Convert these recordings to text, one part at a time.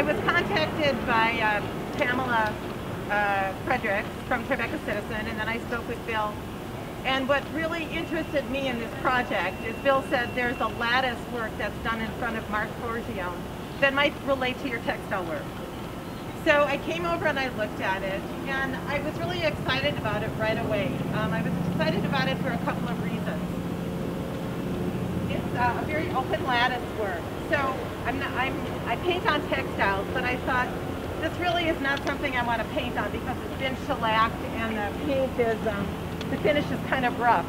I was contacted by Pamela Fredericks from Tribeca Citizen, and then I spoke with Bill. And what really interested me in this project is Bill said there's a lattice work that's done in front of Marc Forgione that might relate to your textile work. So I came over and I looked at it, and I was really excited about it right away. I was excited about it for a couple of reasons. It's a very open lattice work. So I paint on textiles, but I thought this really is not something I want to paint on because it's been shellacked and the paint is, the finish is kind of rough.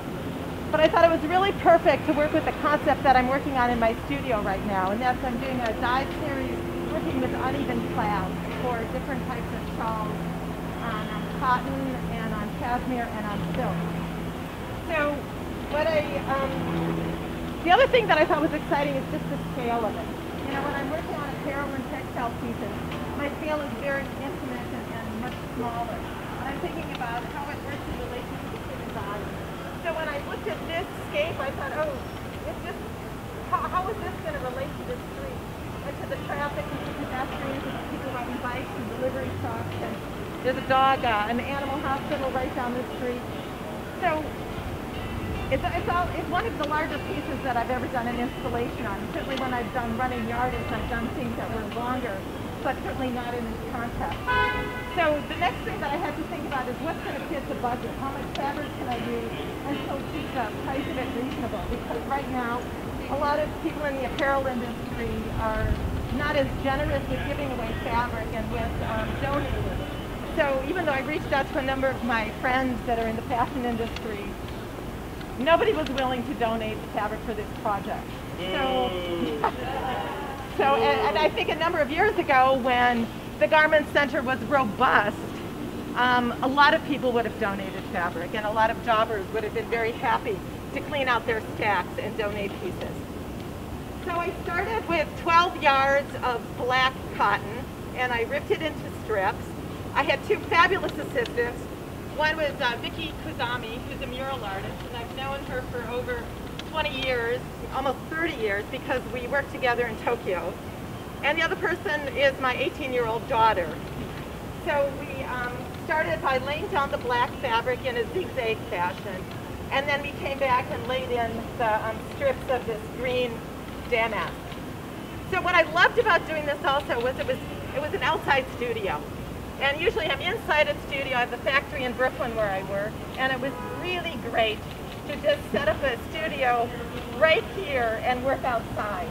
But I thought it was really perfect to work with the concept that I'm working on in my studio right now, and that's I'm doing a dyed series working with uneven clouds for different types of shawls on cotton and on cashmere and on silk. So what the other thing that I thought was exciting is just the scale of it. You know, when I'm working on apparel and textile pieces, my scale is very intimate and much smaller. And I'm thinking about how it works in relation to the human body. So when I looked at this scape, I thought, oh, it's just, how is this going to relate to the street? And to the traffic and to pedestrians and to people riding bikes and delivery trucks. And there's a dog, an animal hospital right down the street. So it's one of the largest pieces that I've ever done an installation on. Certainly when I've done running yardage, I've done things that were longer, but certainly not in this context. So the next thing that I had to think about is what's going to fit the budget? How much fabric can I use and still keep the price of it reasonable? Because right now, a lot of people in the apparel industry are not as generous with giving away fabric and with donating. So even though I reached out to a number of my friends that are in the fashion industry, nobody was willing to donate the fabric for this project. So and I think a number of years ago when the Garment Center was robust, a lot of people would have donated fabric, and a lot of jobbers would have been very happy to clean out their stacks and donate pieces. So I started with 12 yards of black cotton, and I ripped it into strips. I had two fabulous assistants. One was Vicky Kuzami, who's a mural artist, and I've known her for over 20 years, almost 30 years, because we worked together in Tokyo. And the other person is my 18-year-old daughter. So we started by laying down the black fabric in a zigzag fashion, and then we came back and laid in the strips of this green damask. So what I loved about doing this also was it was an outside studio. And usually I'm inside a studio. I have the factory in Brooklyn where I work, and it was really great to just set up a studio right here and work outside.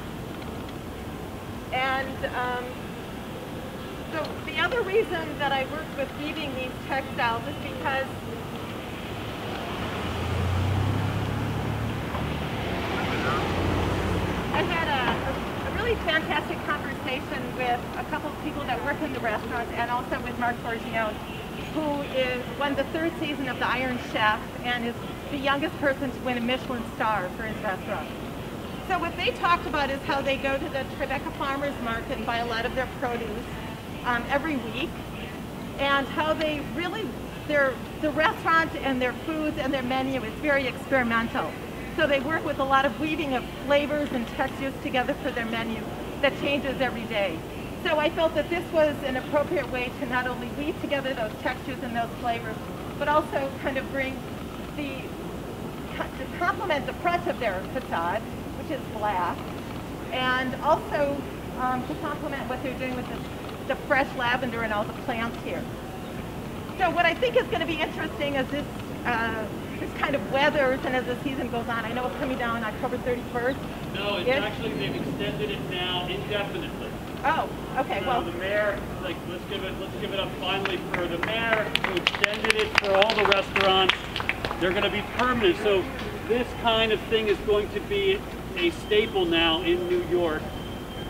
And so the other reason that I worked with weaving these textiles is because I had a really fantastic conversation with a couple of people that work in the restaurant, and also with Marc Forgione, who won the 3rd season of the Iron Chef and is the youngest person to win a Michelin star for his restaurant. So what they talked about is how they go to the Tribeca Farmers Market and buy a lot of their produce every week, and how they really, the restaurant and their foods and their menu is very experimental. So they work with a lot of weaving of flavors and textures together for their menu that changes every day. So I felt that this was an appropriate way to not only weave together those textures and those flavors, but also kind of bring to complement the front of their facade, which is black, and also to complement what they're doing with the fresh lavender and all the plants here. So what I think is going to be interesting is this kind of weathers, and as the season goes on, I know it's coming down October 31st. No, it's actually, they've extended it now indefinitely. Oh, okay. So well, the mayor, like, let's give it up finally for the mayor who extended it for all the restaurants. They're going to be permanent. So this kind of thing is going to be a staple now in New York,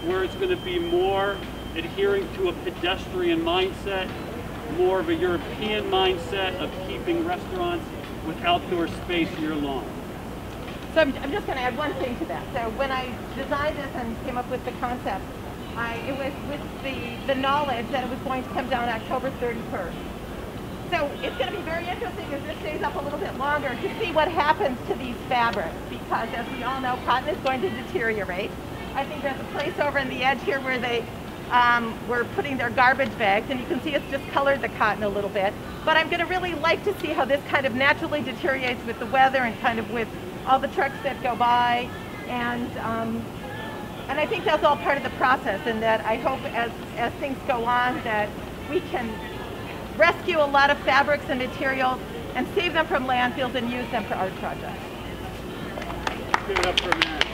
where it's going to be more adhering to a pedestrian mindset, more of a European mindset of keeping restaurants with outdoor space year-long. So I'm just going to add one thing to that. So when I designed this and came up with the concept, it was with the knowledge that it was going to come down October 31st. So it's going to be very interesting as this stays up a little bit longer to see what happens to these fabrics, because as we all know, cotton is going to deteriorate. I think there's a place over on the edge here where they were putting their garbage bags, and you can see it's just colored the cotton a little bit. But I'm going to really like to see how this kind of naturally deteriorates with the weather and kind of with all the trucks that go by. And I think that's all part of the process, and that I hope as things go on that we can rescue a lot of fabrics and materials and save them from landfills and use them for art projects. Give it up for a minute.